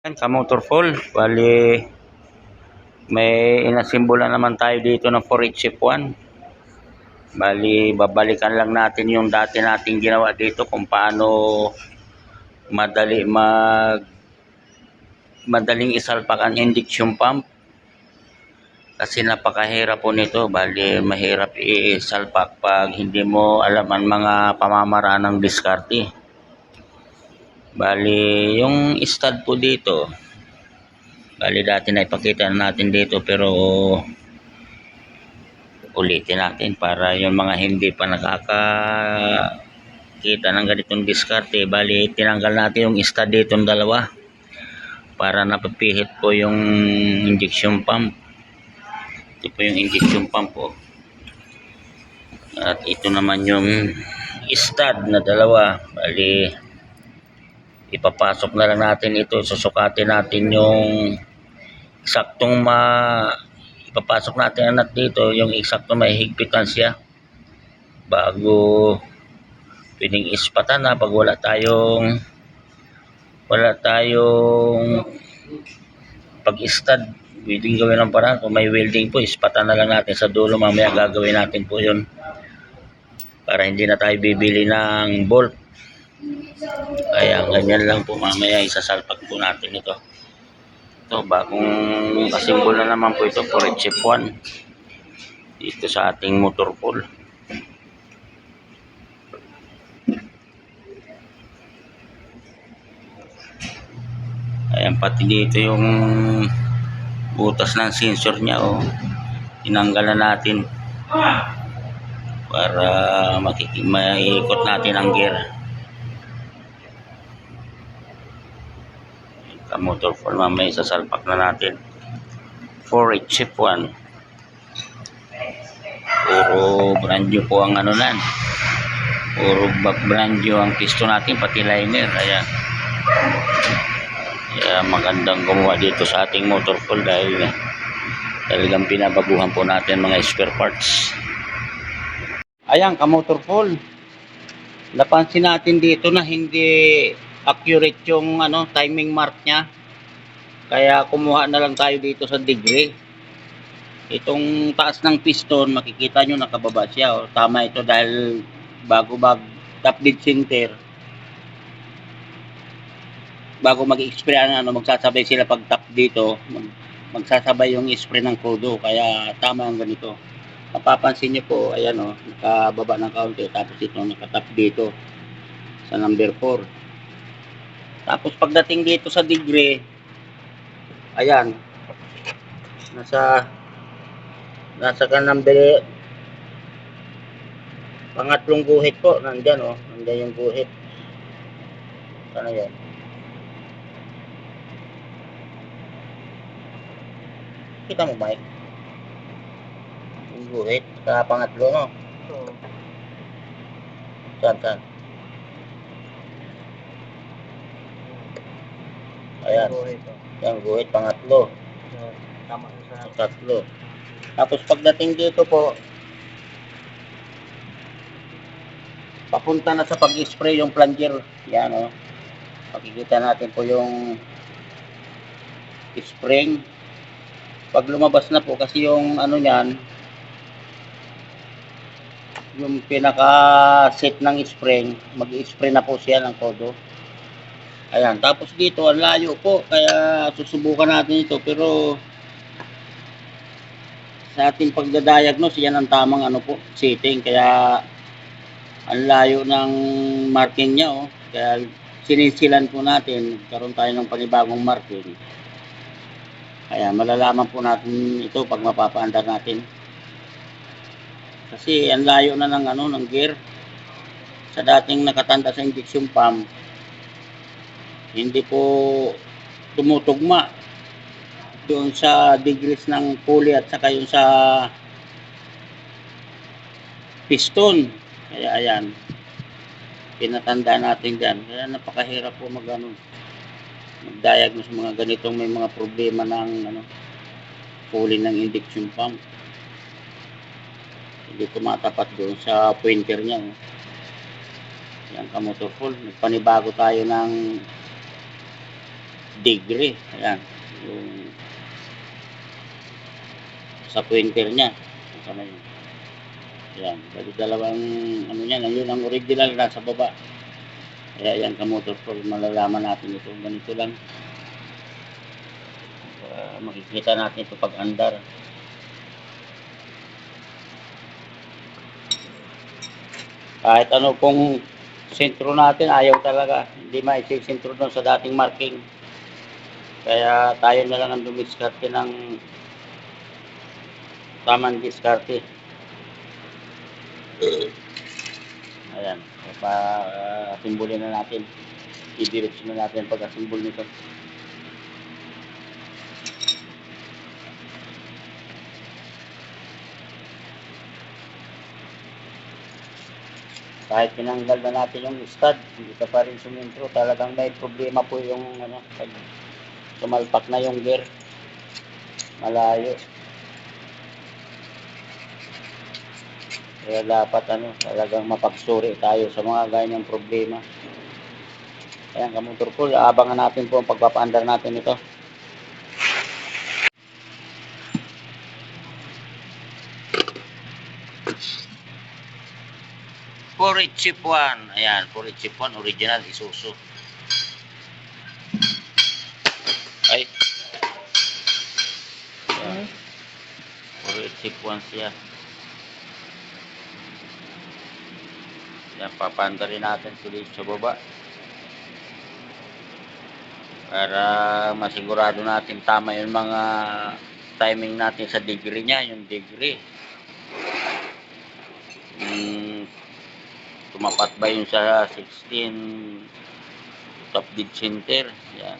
Yan, ka-motorful, bali may inasimbola naman tayo dito ng 4HF1. Bali babalikan lang natin yung dati nating ginawa dito kung paano madaling isalpak ang induction pump. Kasi napakahirap po nito, bali mahirap isalpak pag hindi mo alam ang mga pamamaraan ng diskarte. Bali yung stud po dito, bali dati na ipakita natin dito pero ulitin natin para yung mga hindi pa nakakakita ng ganitong diskarte. Bali tinanggal natin yung stud dito ng dalawa para napapihit po yung injection pump. Ito po yung injection pump po. At ito naman yung stud na dalawa. Bali ipapasok na lang natin ito, susukatin natin yung eksaktong ipapasok natin ang nut dito, yung eksaktong mahihigpitan siya bago pwedeng ispatan na pag wala tayong pag-stud. Pwedeng gawin ng paraan kung may welding po, ispatan na lang natin sa dulo. Mamaya gagawin natin po yun para hindi na tayo bibili ng bolt. Kaya ganyan lang po, mamaya isasalpak po natin ito. Ito bagong kasimbol na naman po ito, 4HF1 dito sa ating motorful. Ayan, pati dito yung butas ng sensor niya, tinanggal na natin para maiikot natin ang gear. Motorful, mamaya sasalpak na natin. 4HF1, puro brand new po ang ano nan, puro brand new ang piston natin, pati liner. Ayan, kaya magandang gumawa dito sa ating motorful dahil talagang pinabaguhan po natin mga spare parts. Ayan, ka-motorful, napansin natin dito na hindi accurate yung timing mark nya, kaya kumuha na lang tayo dito sa degree. Itong taas ng piston, makikita nyo nakababa siya, tama ito dahil bago top dead center, bago mag-spray magsasabay sila pag tap dito, magsasabay yung spray ng kodo, kaya tama ang ganito. Mapapansin nyo po, ayan nakababa ng kaunti, tapos ito nakatap dito sa number 4. Tapos pagdating dito sa degree, ayan, nasa ka number pangatlong guhit po, nandyan nandyan yung guhit. Sana yan? Kita mo ba? Yung guhit, sa pangatlo, no? Saan? Ayan. Yung guhit, pangatlo. Tama sa tatlo. Tapos pagdating dito po, papunta na sa pag-spray yung plunger. Yan, makikita natin po yung spring. Pag lumabas na po, kasi yung niyan, yung pinaka set ng spring, mag-spray na po siya ng kodo. Ayan, tapos dito ang layo po, kaya susubukan natin ito, pero sa ating pagdadiagnose, yan ang tamang setting, kaya ang layo ng marking niya, kaya sinisilan po natin, karoon tayo ng panibagong marking. Kaya malalaman po natin ito pag mapapaandar natin. Kasi ang layo na ng gear. Sa dating nakatanda sa injection pump, hindi po tumutugma doon sa degrees ng pulley at saka yung sa piston. Kaya ayan, pinatanda natin dyan. Kaya napakahirap po mag-diagnose mga ganitong may mga problema ng pulley ng injection pump. Hindi tumatapat doon sa pointer niya. Yan, ka-motorful, nagpanibago tayo ng degree. Ayan. Yung sa pointer niya. Kasama yun. Ayan. Bali dalawang ano niya. Yun ang original na sa baba. Kaya yan kamotor po. Malalaman natin ito. Ganito lang. Makikita natin ito pag andar. Kahit ano pong sentro natin, ayaw talaga. Hindi maisisentro doon sa dating marking. Kaya tayo na lang ang dumiskarte ng tamang diskarte. Ayan. Pa-simbulin na natin. I-direction na natin pag-asimbol nito. Kahit tinanggal na natin yung stud, hindi ka pa rin sumintro. Talagang may problema po yung ano, pag sumalpak na yung gear. Malayo. Kaya dapat ano, talagang mapagsuri tayo sa mga ganyang problema. Ayan, kamotor pool, abangan natin po ang pagpapaandar natin ito. Puri Chip 1. Ayan, Puri Chip 1 original Isuzu. Ay. Ayan. Puri Chip 1 siya. Ayan, papandarin natin sulit sa baba. Para masigurado natin tama yung mga timing natin sa degree niya, yung degree. Tumapat ba yun sa 16 top dead center? Yan.